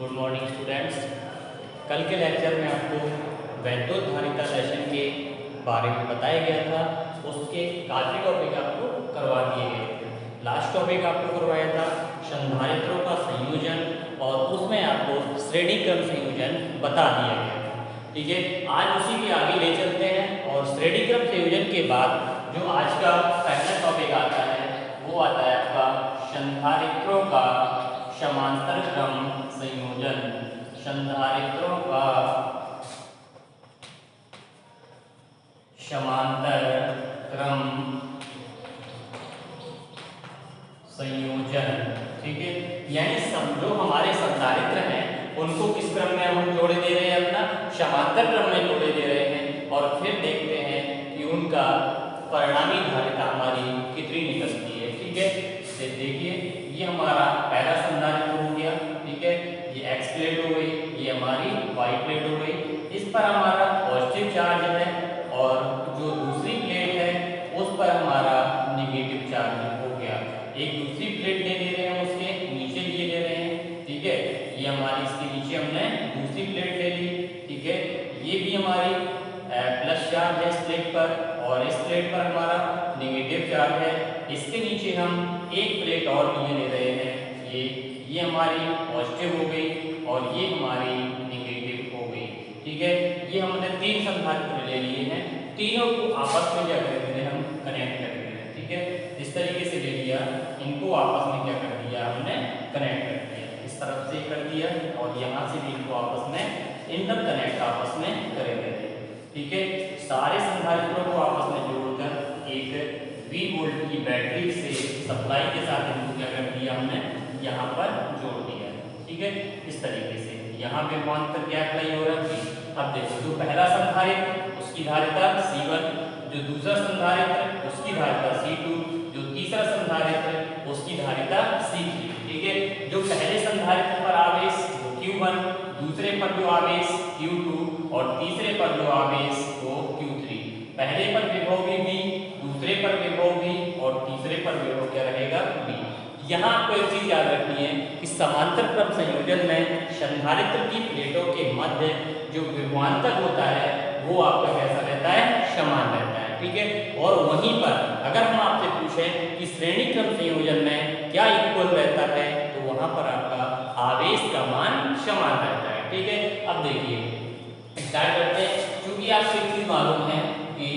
Good morning students. कल के lecture में आपको वैद्युतधारिता सेशन के बारे में बताया गया था। उसके काफ़ी टॉपिक आपको करवा दिए गए थे। लास्ट टॉपिक आपको करवाया था संधारित्रों का संयोजन और उसमें आपको श्रेणी क्रम संयोजन बता दिया गया था। ठीक है, आज उसी के आगे ले चलते हैं और श्रेणी क्रम संयोजन के बाद जो आज का पहला टॉपिक आता है वो आता है आपका संधारित्रों का समांतर क्रम संयोजन। संधारित्रों का समांतर क्रम संयोजन। ठीक है, यानी जो हमारे संधारित्र हैं उनको किस क्रम में हम जोड़े दे रहे हैं, अपना समांतर क्रम में जोड़े दे रहे हैं और फिर देखते हैं कि उनका परिणामी धारिता हमारी कितनी निकलती है। ठीक है, देखिए ये हमारा पहला संधारित्र हो गया। ठीक है, ये एक्स प्लेट हो गई, ये हमारी वाई प्लेट हो गई। इस पर हमारा पॉजिटिव चार्ज है और जो दूसरी प्लेट है उस पर हमारा नेगेटिव चार्ज हो गया। एक दूसरी प्लेट ले रहे हैं, उसके नीचे ये ले रहे हैं। ठीक है, ये हमारी इसके नीचे हमने दूसरी प्लेट ले ली। ठीक है, ये भी हमारी प्लस चार्ज है इस प्लेट पर और इस प्लेट पर हमारा नेगेटिव चार्ज है। इसके नीचे हम एक प्लेट और लिए ले रहे हैं, ये हमारी पॉजिटिव हो गई और ये हमारी नेगेटिव हो गई। ठीक है, ये हमने तीन संधारित्र ले लिए हैं, तीनों को आपस में क्या कर रहे हैं, हम कनेक्ट कर रहे हैं। ठीक है, इस तरीके से ले लिया, इनको आपस में क्या कर दिया, हमने कनेक्ट कर दिया। इस तरफ से कर दिया और यहाँ से भी इनको आपस में इंटरकनेक्ट आपस में करेंगे। ठीक है, सारे संधारित्रों को आपस में जोड़कर एक 20 वोल्ट की बैटरी से सप्लाई के साथ इनको क्या कर दिया, हमने यहाँ पर जोड़ दिया। ठीक है, इस तरीके से यहाँ पे मानकर क्या अप्लाई हो रहा है। अब देखो, जो पहला संधारित्र उसकी धारिता C1, जो दूसरा संधारित्र उसकी धारिता C2, जो तीसरा संधारित्र उसकी धारिता C3। ठीक है, जो पहले संधारित्र पर आवेश Q1, दूसरे पर जो आवेश Q2 और तीसरे पर जो आवेश वो Q3। पहले पर विभव V, दूसरे पर विभव V और तीसरे पर विभव क्या रहेगा, V। यहाँ आपको एक चीज याद रखनी है कि समांतर क्रम संयोजन में संधारित्र की प्लेटों के मध्य जो विभवांतर होता है वो आपका कैसा रहता है, समान रहता है। ठीक है, और वहीं पर अगर हम आपसे पूछें कि श्रेणी क्रम संयोजन में क्या इक्वल रहता है तो वहां पर आपका आवेश का मान समान रहता है। ठीक है, अब देखिए स्टार्ट करते हैं। क्योंकि आपको एक चीज मालूम है कि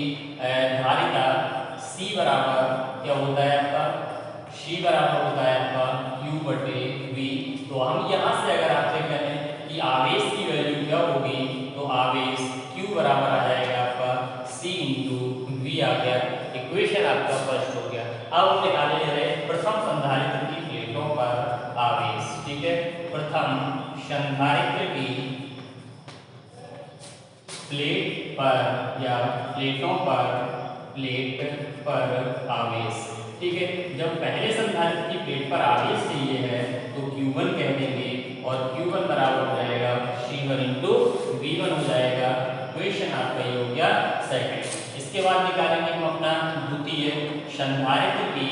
धारिता C बराबर क्या होता है आपका, C बराबर होता है आपका Q/V। तो हम यहाँ से अगर आपसे कहें कि आवेश की वैल्यू क्या होगी तो आवेश Q बराबर आ जाएगा आपका C × V आ गया। इक्वेशन आपका फर्स्ट हो गया। अब हम निकालने जा रहे हैं प्रथम संधारित्र की प्लेटों पर आवेश। ठीक है, प्रथम संधारित्र की प्लेट पर या प्लेटों पर आवेश। ठीक है, जब पहले संधारित्र की प्लेट पर आवेश चाहिए है तो Q1 कह देंगे और Q1 बराबर हो जाएगा C1 × V1 हो जाएगा। इक्वेशन आपका ये हो गया सेकंड। इसके बाद निकालेंगे हम अपना द्वितीय संधारित्र की,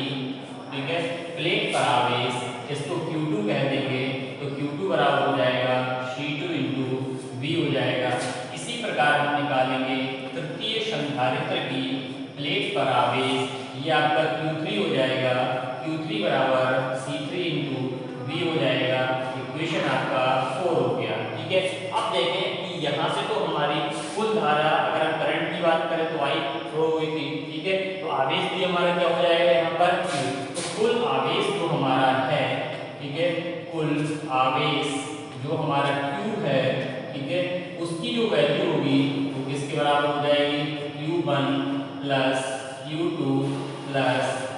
ठीक है, प्लेट पर आवेश, इसको Q2 कह देंगे तो Q2 बराबर हो जाएगा C2 × V हो जाएगा। इसी प्रकार हम निकालेंगे तृतीय संधारित्र की प्लेट पर आवेश, ये आपका Q3 हो जाएगा, Q3 बराबर C3 × V हो जाएगा। इक्वेशन आपका 4 हो गया। ठीक है, अब देखें कि यहाँ से तो हमारी कुल धारा, अगर हम करंट की बात करें तो I फ्लो हुई थी। ठीक है, तो आवेश भी हमारा क्या हो जाएगा यहाँ पर Q। तो कुल आवेश जो हमारा है, ठीक है, कुल आवेश जो हमारा Q है, ठीक है, उसकी जो वैल्यू होगी वो किसके बराबर हो जाएगी, Q1 + Q2 +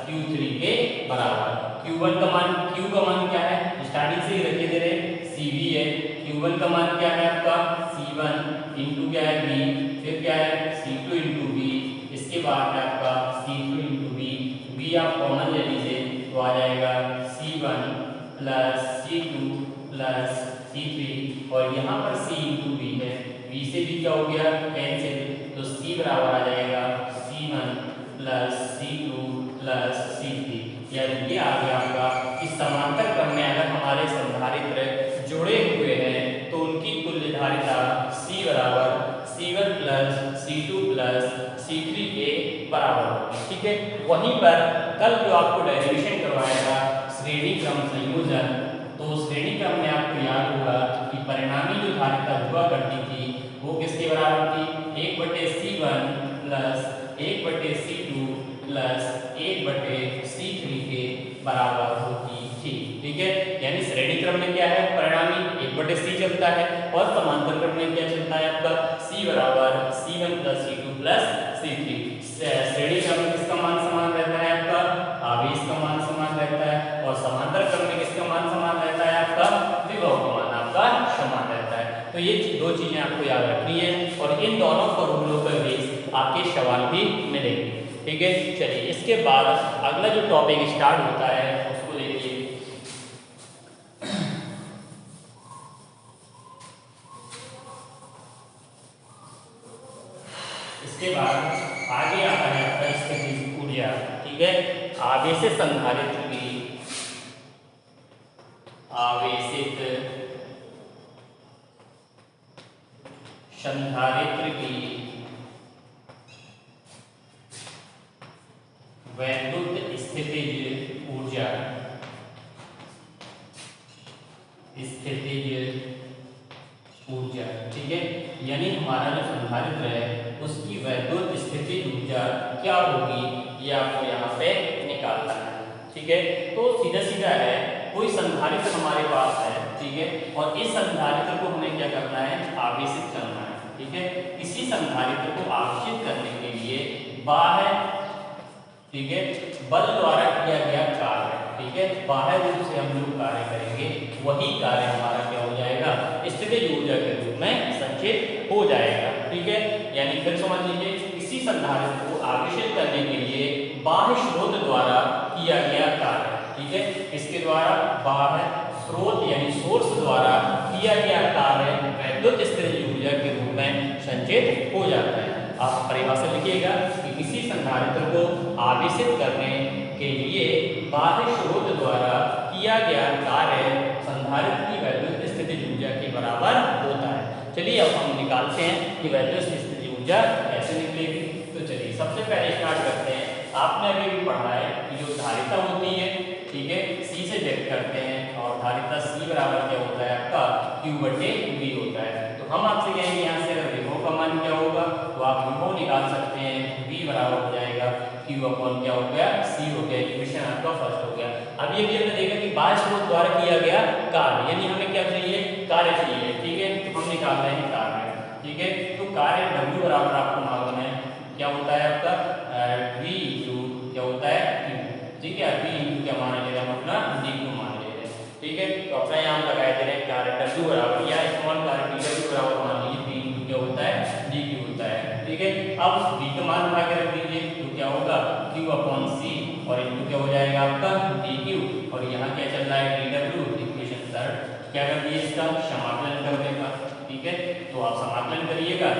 Q3 के बराबर। Q1 का मान, Q का मान क्या है, स्टार्टिंग से ही रखे दे रहे CV है। Q1 का मान क्या है आपका C1 × क्या है V, फिर क्या है C2 × V, इसके बाद है आपका C3 × V। V आप कॉमन ले लीजिए तो आ जाएगा C1 + C2 + C3 और यहाँ पर C × V है। V से भी क्या हो गया कैंसिल, तो C बराबर आ जाएगा C1 + C2 + C3। यानी ये आ गया आपका कि समांतर क्रम में अगर हमारे संधारित्र जुड़े हुए हैं वहीं पर कल जो आपको डेरिवेशन करवाया था श्रेणी क्रम संयोजन, तो श्रेणी क्रम में आपको याद होगा कि परिणामी जो धारिता हुआ करती थी वो किसके बराबर थी, 1/C1 plus 1/C2 plus 1/C3 के बराबर होती थी। ठीक है, यानी श्रेणी क्रम में क्या है, परिणामी 1/C चलता है और समांतर क्रम में क्या चलता है आपका C बराबर C1 plus C2 plus C3। श्रेणी क्रम में किसका मान समान रहता है आपका, आवेश का मान समान रहता है, और समांतर क्रम में किसका मान समान रहता है आपका, विभव का मान आपका समान रहता है। तो ये दो चीजें आपको याद रखनी है और इन दोनों फॉर्मूलों पर बेस आपके सवाल भी मिलेंगे। ठीक है, चलिए इसके बाद अगला जो टॉपिक स्टार्ट होता है उसको देखिए। इसके बाद आगे आता है आपका स्थितिज ऊर्जा। ठीक है, आवेशित संधारित्र की वैद्युत स्थितिज ऊर्जा, ठीक है, यानी हमारा जो संधारित्र है उसकी वैद्युत स्थितिज ऊर्जा क्या होगी ये आपको यहाँ पे निकालना है। ठीक है, तो सीधा सीधा है, कोई संधारित्र हमारे पास है, ठीक है, और इस संधारित्र को हमें क्या करना है, आवेशित करना है। ठीक है, इसी संधारित्र को आवेशित करने के लिए बाह्य, ठीक है, बल द्वारा किया गया कार्य, ठीक है, बाह्य रूप से हम लोग कार्य करेंगे, वही कार्य हमारा क्या हो जाएगा, स्थितिज ऊर्जा के रूप में संचित हो जाएगा। ठीक है, यानी फिर समझ लीजिए, इसी संधारित्र को आवेशित करने के लिए बाह्य स्रोत द्वारा किया गया कार्य, ठीक है, इसके द्वारा बाह्य स्रोत यानी सोर्स द्वारा किया गया कार्य वैद्युत स्थितिज ऊर्जा के रूप में संचित हो जाता है। आप परिभाषा लिखिएगा कि किसी संधारित्र को आवेशित करने के लिए बाह्य स्रोत द्वारा किया गया कार्य संधारित्र की वैद्युत स्थितिज ऊर्जा के बराबर होता है। चलिए अब हम निकालते हैं कि वैद्युत स्थितिज ऊर्जा कैसे निकलेगी। तो चलिए सबसे पहले स्टार्ट करते हैं। आपने अभी भी पढ़ा है कि जो धारिता होती है, ठीक है, C से व्यक्त करते हैं और धारिता C बराबर क्या होता है आपका, Q/V होता है। तो हम आपसे कहेंगे यहाँ से अगर विभव का मान क्या होगा तो आप विभव निकाल सकते हैं, V बराबर हो जाएगा Q अपॉन क्या हो गया, C हो गया। इक्वेशन आपका फर्स्ट हो गया। अब ये भी हमने देखा कि बाह्य स्रोत द्वारा किया गया कार्य, यानी हमें क्या चाहिए, कार्य चाहिए। ठीक है, तो हम निकाल रहे हैं कार्य। ठीक है, तो कार्य W बराबर आपको मालूम है क्या होता है आपका, V इंटू क्या होता है Q। ठीक है, V इंटू क्या मान ले रहे हैं अपना, dQ मान ले रहे हैं। ठीक है, तो अपना यहाँ लगाए दे रहे हैं कार्य W बराबर या स्मॉल कार्य dW बराबर मान लीजिए V इंटू क्या होता है, dQ होता है। ठीक है, अब V का मान उठा के रख दीजिए तो क्या होगा, Q अपॉन C और इंटू क्या हो जाएगा आपका dQ, और यहाँ क्या चल रहा है dW। इक्वेशन थर्ड क्या कर दिए, इसका समाकलन कर देगा। ठीक है, तो आप समाकलन करिएगा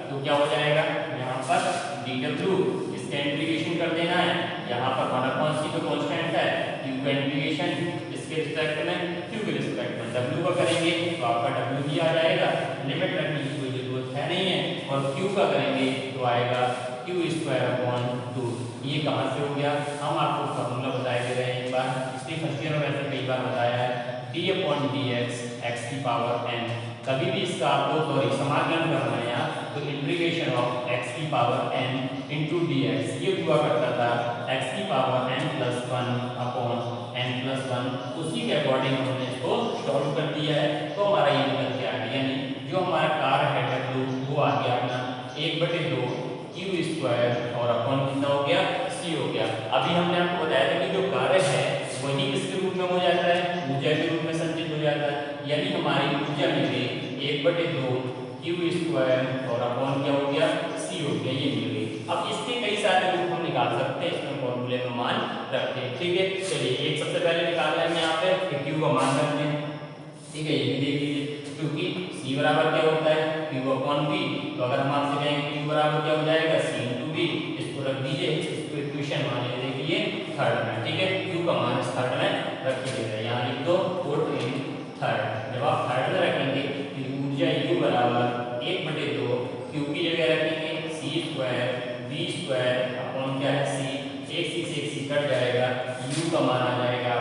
तो क्या हो जाएगा, यहाँ पर dW इसका इंटीग्रेशन कर देना है, यहाँ पर 1/C तो कांस्टेंट है, Q का इंटीग्रेशन इसके रिस्पेक्ट में, Q के रिस्पेक्ट में W का करेंगे तो आपका W भी आ जाएगा, लिमिट रखने की कोई जरूरत है नहीं है, और Q का करेंगे तो आएगा Q²/2। ये कहाँ से हो गया, हम आपको फॉर्मूला बताए दे रहे हैं एक बार, इसलिए फर्स्ट ईयर में वैसे कई बार बताया है, d/dx x⁴n। कभी भी इसका आपको समाकलन करना है यहाँ, तो integration of x⁴n into dx ये हुआ करता था x⁴n+1 अपॉन n+1, उसी के अकॉर्डिंग हमने इसको सॉल्व कर दिया है। तो हमारा ये निकल के आ गया, यानी जो हमारा कार्य है W वो आ गया अपना 1/2 Q² और अपॉन कितना हो गया, C हो गया। अभी हमने आपको बताया था कि जो कार्य है वही किसके रूप में हो जाता है, ऊर्जा के रूप में संचित हो जाता है, यानी हमारी ऊर्जा मिली 1/2 Q² और अपॉन क्या हो गया, C हो गया, ये मिल गई। अब इसके कई सारे रूप हम निकाल सकते हैं, इसमें फॉर्मूले में मान रखते हैं। ठीक है, चलिए एक सबसे पहले निकाल लेंगे यहाँ पे कि Q का मान रखते हैं। ठीक है, ये भी देख लीजिए, क्योंकि C बराबर क्या होता है, Q/V। तो अगर हम आपसे कहेंगे Q बराबर क्या हो जाएगा, C इंटू V, इसको रख दीजिए, इसको इक्वेशन मान लीजिए देखिए थर्ड में। ठीक है, Q का मान इस थर्ड में रख दीजिएगा, यहाँ लिख दो पुट इन थर्ड। जब आप थर्ड में रखेंगे तो ऊर्जा U बराबर 1/2 Q की जगह रखेंगे C² V² अपॉन क्या है C, एक C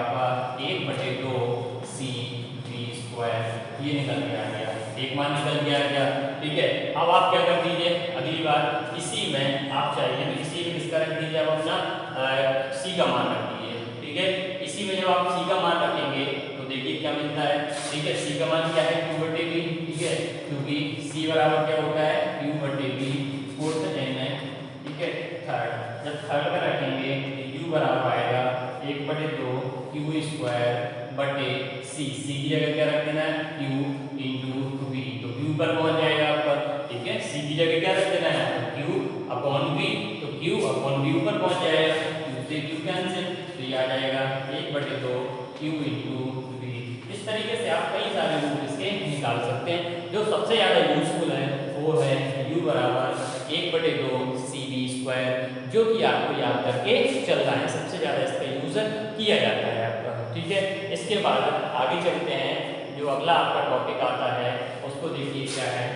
आपका 1/2 CV²। ये निकल के आ गया, एक मान निकल के आ गया। ठीक है, अब आप क्या कर दीजिए, अगली बार इसी में आप चाहिए तो इसी में किसका रख दीजिए, आप अपना C का मान रख दीजिए। ठीक है, इसी में जब आप C का मान रखेंगे तो देखिए क्या मिलता है। ठीक है, C का मान क्या है, Q/V। ठीक है, क्योंकि C बराबर क्या होता है, Q/V। फोर्थ n है। ठीक है, थर्ड, जब थर्ड में रखेंगे तो U बराबर आएगा 1/2 Q²/C। C की जगह क्या रख देना है, Q × V, तो Q पर पहुंच जाएगा आपका। ठीक है, C की जगह क्या रख देना है, Q/V, तो Q/V ऊपर पहुंच जाएगा, Q से Q कैंसिल, तो ये आ जाएगा 1/2 Q × V। इस तरीके से आप कई सारे रूप इसके निकाल सकते हैं। जो सबसे ज्यादा यूजफुल है वो है U बराबर 1/2 CV², जो कि आपको याद करके चलना है, सबसे ज्यादा इसका यूज किया जाता है आपका। ठीक है, इसके बाद आगे चलते हैं, जो अगला आपका टॉपिक आता है उसको देखिए क्या है।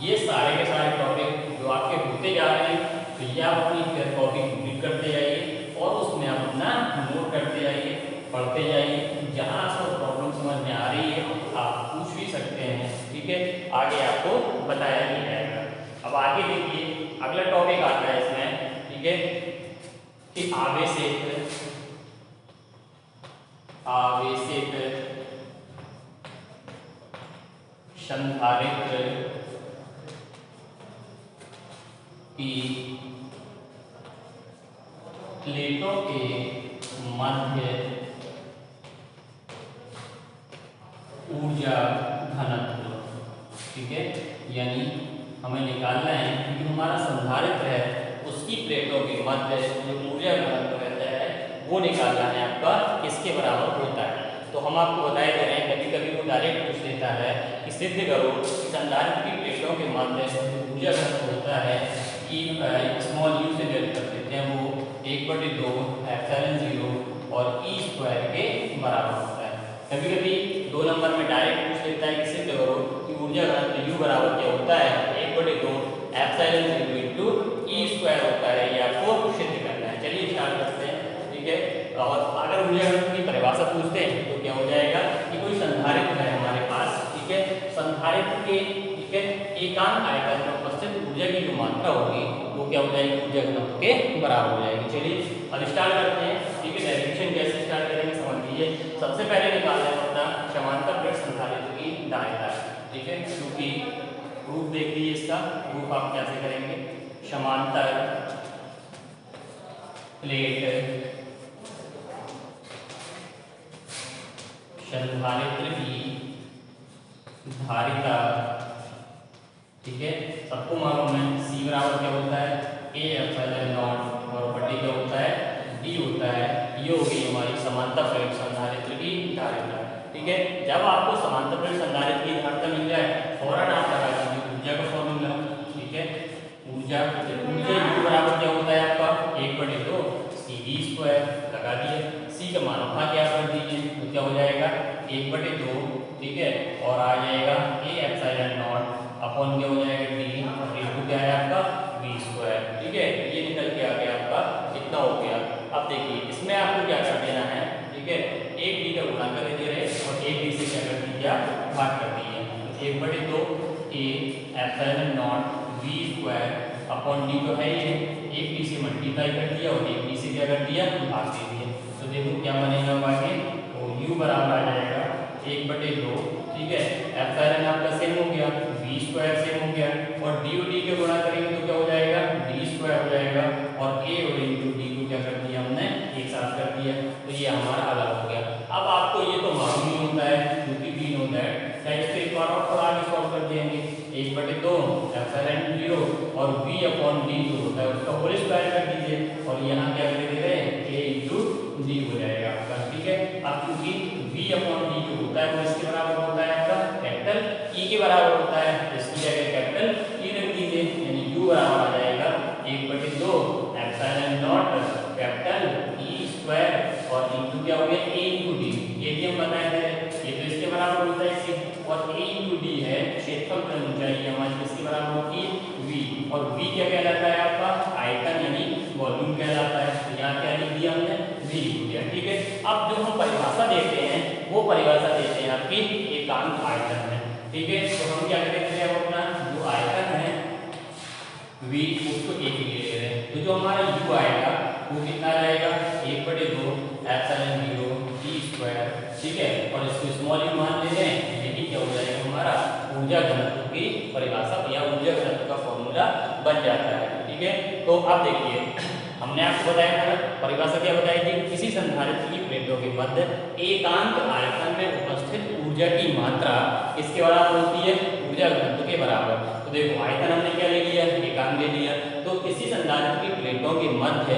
ये सारे के सारे टॉपिक जो आपके होते जा रहे हैं, तो ये आप अपनी कॉपी कंप्लीट करते जाइए और उसमें आप अपना नोट करते जाइए, पढ़ते जाइए। जहाँ आपको प्रॉब्लम समझ में आ रही है आप पूछ भी सकते हैं। ठीक है, आगे आपको बताया भी जाएगा। अब आगे देखिए अगला टॉपिक आता है इसमें। ठीक है, कि आवेशित संधारित्र की प्लेटों के मध्य ऊर्जा घनत्व। ठीक है, यानी हमें निकालना है कि जो हमारा संधारित्र है उसकी प्लेटों के मध्य जो ऊर्जा घनत्व रहता है वो निकालना है आपका, किसके बराबर होता है। तो हम आपको बताए दे रहे हैं, कभी कभी वो डायरेक्ट पूछ लेता है कि सिद्ध करो कि संधारित्र की प्लेटों के मध्य जो ऊर्जा घनत्व होता है कि स्मॉल u से व्यक्त कर देते हैं, वो 1/2 ε0 और E² के बराबर होता है। कभी कभी 2 नंबर में डायरेक्ट पूछ लेता है कि सिद्ध करो कि ऊर्जा घनत्व U बराबर क्या होता है, 1/2 ε0 × E² होता है। ये आपको सिद्ध करना है। चलिए स्टार्ट करते हैं। ठीक है, और अगर ऊर्जा घनत्व की परिभाषा पूछते हैं तो क्या हो जाएगा कि कोई संधारित्र है हमारे पास। ठीक है, संधारित्र के ठीक है एकांक आयतन में उपस्थित ऊर्जा की जो मात्रा होगी वो क्या हो जाएगी, ऊर्जा घनत्व के बराबर हो जाएगी। चलिए अब स्टार्ट करते हैं। ठीक है, डेरिवेशन कैसे स्टार्ट करेंगे समझ लीजिए। सबसे पहले निकालना है अपना समांतर प्लेट संधारित्र की दायरा। ठीक है, क्योंकि प्रूफ देख लीजिए, इसका प्रूफ आप कैसे करेंगे। समांतर प्लेट संधारित्र की धारिता। ठीक है, सबको मालूम है C बराबर क्या होता है, A/ε0 और बटी क्या होता है, D होता है। ये हो गई हमारी समांतर प्लेट संधारित्र की धारिता। ठीक है, जब आपको समांतर प्लेट संधारित्र की धारिता मिल जाए फौरन आप लगा दीजिए ऊर्जा का फॉर्मूला। ठीक है, ऊर्जा U बराबर क्या होता है आपका, 1/2 CV² लगा दिए। C का मान अपना क्या कर दीजिए, तो क्या हो जाएगा 1/2। ठीक है, और आ जाएगा A/ε0 अपॉन क्या हो जाएगा D, D क्या है आपका V²। ठीक है, ये निकल के आ गया आपका, इतना हो गया। अब देखिए इसमें आपको क्या कर देना है। ठीक है, एक D का गुणा कर दीजिए और एक D से क्या कर दीजिए आप भाग कर दीजिए। 1/2 A/ε0 V² अपॉन D तो है ये, एक D से मल्टीप्लाई कर दिया और एक D से क्या कर दिया भाग दे दिया। तो देखो क्या बनेगा आगे, तो U बराबर आ जाएगा 1/2। ठीक है, एप्सिलॉन आपका सेम हो गया, V² सेम हो गया और D और D के गुणा करेंगे तो क्या हो जाएगा, D² हो जाएगा और A और इंटू D को क्या कर दिया हमने एक साथ कर दिया। तो ये हमारा अलग हो गया। अब आपको ये तो मालूम ही होता है क्योंकि वी नो दैट, क्या इसको एक बार और आगे सॉल्व कर देंगे। 1/2 एप्सिलॉन 0 और V अपॉन D जो होता है उसका होल स्क्वायर कर दीजिए और यहाँ क्या कर दे रहे हैं A इंटू D हो जाएगा आपका। ठीक है, अब क्योंकि V अपॉन D जो होता है वो इसके बराबर होता है आपका कैपिटल E के बराबर होता है, तो इसकी जगह कैपिटल E रख दीजिए, यानी U बराबर आ जाएगा 1/2 एप्सिलॉन कैपिटल E² और इंटू क्या हो गया A इंटू D। ये भी हम बताए थे, ये तो इसके बराबर होता है C और A इंटू D है क्षेत्रफल पर ऊंचाई हमारी किसके बराबर होती है V, और V क्या कहलाता है आपका आयतन यानी वॉल्यूम कहलाता है। तो यहाँ क्या लिख दिया हमने V लिख दिया। ऊर्जा। ठीक है, अब जो हम परिभाषा देते हैं वो परिभाषा देते हैं आपकी एकांक आयतन में। ठीक है, तो हम क्या करेंगे, अब अपना जो आयतन है V उसको एक ले ले रहे हैं, तो जो हमारा U आएगा वो कितना जाएगा 1/2 एप्सिलॉन 0 G स्क्वायर। ठीक है, और इसको स्मॉल u मान ले रहे हैं, यही क्या हो जाएगा हमारा ऊर्जा घनत्व की परिभाषा या ऊर्जा घनत्व का फॉर्मूला बन जाता है। ठीक है, तो अब देखिए हमने आपको बताया था परिभाषा क्या बताई थी, किसी संधारित्र की प्लेटों के मध्य एकांक आयतन में उपस्थित ऊर्जा की मात्रा किसके बराबर होती है, ऊर्जा घनत्व के बराबर। तो देखो आयतन हमने क्या ले लिया, एकांक ले लिया, तो किसी संधारित्र की प्लेटों के मध्य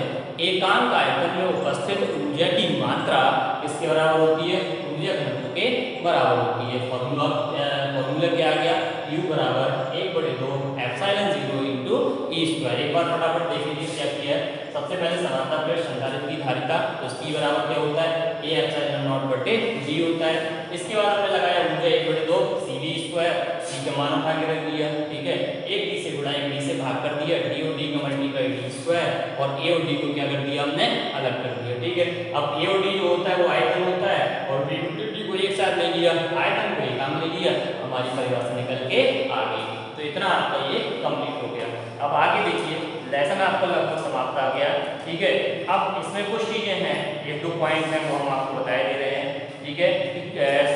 एकांक आयतन में उपस्थित ऊर्जा की मात्रा किसके बराबर होती है, ऊर्जा घनत्व के बराबर होती है। फॉर्मूला क्या आ गया, U बराबर 1/2 एप्सिलॉन 0 इनटू E स्क्वायर। एक बार फटाफट देख लीजिए क्या किया है। सबसे पहले समांतर प्लेट संधारित्र की धारिता, तो इसकी बराबर क्या होता है, A एप्सिलॉन नॉट बटे G होता है। इसके बाद हमने लगाया ऊर्जा 1/2 CV स्क्वायर, C का मान उठा के रख दिया। ठीक है, एक D से गुणा एक D से भाग कर दिया, D और D का मल्टीप्लाई D स्क्वायर, और A और D को क्या कर दिया हमने, अलग कर दिया। ठीक है, अब A और D जो होता है वो आयतन होता है, और B को एक साथ ले लिया, आयतन को एकांक ले लिया, हमारी परिभाषा निकल के आ गई। तो इतना आपका ये कंप्लीट हो गया। अब आगे देखिए लेसन आपका लगभग समाप्त आ गया। ठीक है, अब इसमें कुछ चीजें हैं, 1-2 पॉइंट हैं वो हम आपको बताए दे रहे हैं। ठीक है,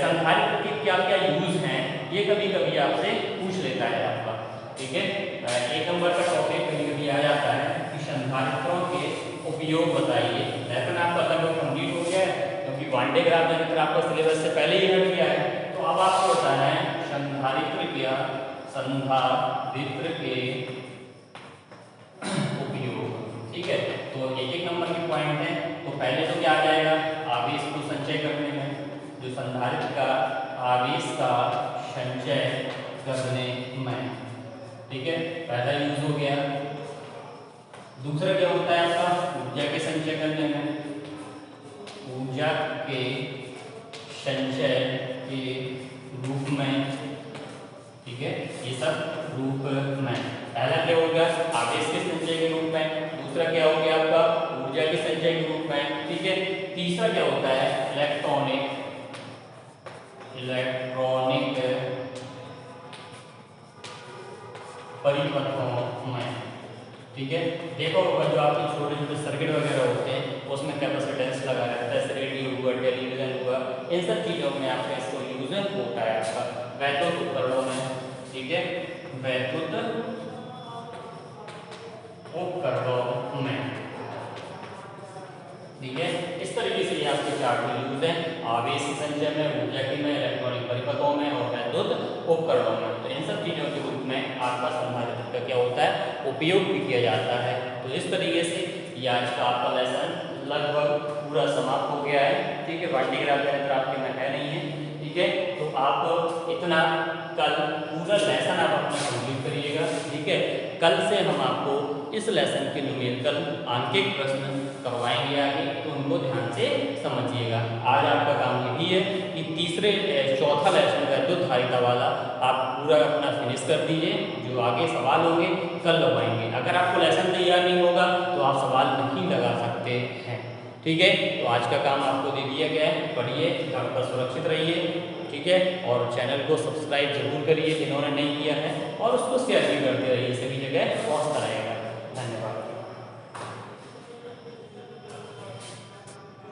संधारित्र के क्या क्या यूज हैं ये कभी कभी आपसे पूछ लेता है आपका। ठीक है, 1 नंबर का टॉपिक कभी कभी आ जाता है कि संधारित्रों के उपयोग बताइए। लेसन आपका लगभग कंप्लीट हो गया है, क्योंकि वान डे ग्राफ जनरेटर आपका सिलेबस से पहले ही हट गया है। तो अब आपको बताना है संधारित्र के उपयोग। ठीक है, तो 1-1 नंबर के पॉइंट है। तो पहले तो क्या आ जाएगा, आवेश को संचय करने में, जो संधारित्र का आवेश का संचय करने में। ठीक है, पहला यूज हो गया। दूसरा क्या होता है आपका, ऊर्जा के संचय करने में, ऊर्जा के संचय के रूप में। ठीक है, ये सब रूप में। पहला क्या हो गया, आवेश के संचय के रूप में। दूसरा क्या हो गया आपका, ऊर्जा के संचय के रूप में। ठीक है, तीसरा क्या होता है, इलेक्ट्रॉनिक परिपथों में। ठीक है, देखो जो आपके छोटे छोटे सर्किट वगैरह होते हैं उसमें कैपेसिटेंस लगा रहता है, रेडियो हुआ, टेलीविजन हुआ, इन सब चीज़ों में आपका इसको यूज होता है आपका वैद्युत उपकरणों में। ठीक है, वैद्युत उपकरणों में। ठीक है, इस तरीके से ये आपके 4 यूज हैं, आवेश के संचय में, ऊर्जा के में, इलेक्ट्रॉनिक परिपथों में और वैद्युत उपकरणों में। तो इन सब चीज़ों के रूप में आपका संधारित्र का क्या होता है, उपयोग भी किया जाता है। तो इस तरीके से ये आज का आपका लेसन लगभग पूरा समाप्त हो गया है। ठीक है, वान डे ग्राफ जनरेटर आपके में है नहीं है। ठीक है, तो आप इतना कल पूरा लेसन आप अपना कंप्लीट करिएगा। ठीक है, कल से हम आपको इस लेसन के न्यूमेरिकल आंकिक प्रश्न करवाएंगे आगे, तो उनको ध्यान से समझिएगा। आज आपका काम ये भी है कि चौथा लेसन वैद्युत धारिता वाला आप पूरा अपना फिनिश कर दीजिए। जो आगे सवाल होंगे कल लगवाएंगे। अगर आपको लेसन तैयार नहीं होगा तो आप सवाल नहीं लगा सकते हैं। ठीक है, तो आज का काम आपको दे दिया गया है, पढ़िए, घर पर सुरक्षित रहिए। ठीक है, और चैनल को सब्सक्राइब जरूर करिए जिन्होंने नहीं किया है, और उसको शेयर भी करते रहिए सभी जगह पहुँचता रहेगा।